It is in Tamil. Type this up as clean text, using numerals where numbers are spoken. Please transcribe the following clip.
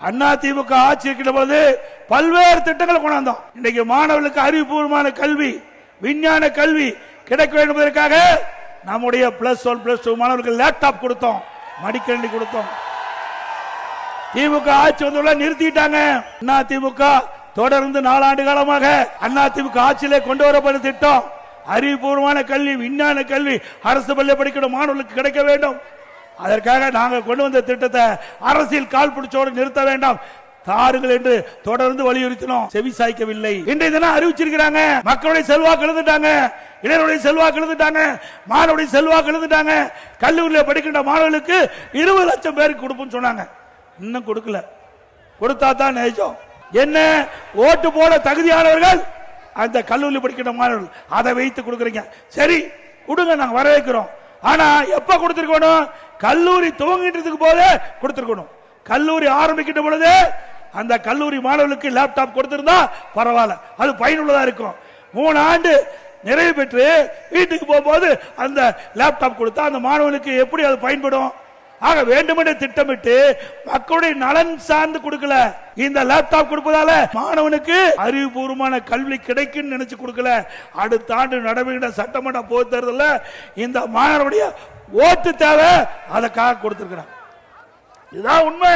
அதிமுக ஆட்சி இருக்கின்ற பொழுது பல்வேறு திட்டங்களை கொண்டாந்தோம். இன்னைக்கு மாணவர்களுக்கு அறிவுபூர்வமான கல்வி, விஞ்ஞான கல்வி கிடைக்க வேண்டும் என்பதற்காக நம்முடைய பிளஸ் 1 பிளஸ் 2 மாணவர்களுக்கு லேப்டாப் கொடுத்தோம், மடிக்கணினி கொடுத்தோம். திமுக ஆட்சி வந்து நிறுத்திட்டாங்க. அதிமுக தொடர்ந்து 4 ஆண்டு காலமாக அதிமுக ஆட்சியிலே கொண்டு வரப்பட்ட திட்டம் அறிவுபூர்வமான கல்வி, விஞ்ஞான கல்வி அரசு பள்ளி படிக்கிற மாணவர்களுக்கு கிடைக்க வேண்டும். அதற்காக நாங்கள் கொண்டு வந்த திட்டத்தை அரசியல் கால் பிடிச்சோடு நிறுத்த வேண்டாம், தாருங்கள் என்று தொடர்ந்து வலியுறுத்தினோம். செவி சாய்க்கவில்லை. இன்றைய தினம் அறிவிச்சிருக்கிறாங்க. மக்களுடைய செல்வாக்கு எழுந்துட்டாங்க, இளைஞருடைய செல்வாக்கு எழுந்துட்டாங்க, மாணவருடைய செல்வாக்கு எழுந்துட்டாங்க. கல்லூரியில் படிக்கின்ற மாணவர்களுக்கு 20 லட்சம் பேருக்கு கொடுப்போம்னு சொன்னாங்க. இன்னும் கொடுக்கல. கொடுத்தா தான் நிஜம். என்ன ஓட்டு போட தகுதியானவர்கள் அந்த கல்லூரியில் படிக்கின்ற மாணவர்கள், அதை வைத்து கொடுக்குறீங்க. சரி கொடுங்க, நாங்க வரவேற்கிறோம். ஆனா எப்ப கொடுத்திருக்கணும்? கல்லூரி துவங்கின்றதுக்கு போதே கொடுத்திருக்கணும். கல்லூரி ஆரம்பிக்கின்ற பொழுது அந்த கல்லூரி மாணவர்களுக்கு லேப்டாப் கொடுத்திருந்தா பரவாயில்ல, அது பயனுள்ளதா இருக்கும். 3 ஆண்டு நிறைவு பெற்று வீட்டுக்கு போகும்போது அந்த லேப்டாப் கொடுத்தா அந்த மாணவர்களுக்கு எப்படி அது பயன்படும்? ஆக வேண்டுமென்று திட்டமிட்டு மக்களுடைய நலன் சார்ந்து கொடுக்கல. இந்த லேப்டாப் கொடுப்பதால மாணவனுக்கு அறிவுபூர்வமான கல்வி கிடைக்கும் நினைச்சு கொடுக்கல. அடுத்த ஆண்டு நடைபெறுகின்ற சட்டமன்ற பொது தேர்தலில் இந்த மாணவருடைய ஓட்டு தேவை, அதற்காக கொடுத்திருக்கிறார். இதுதான் உண்மை.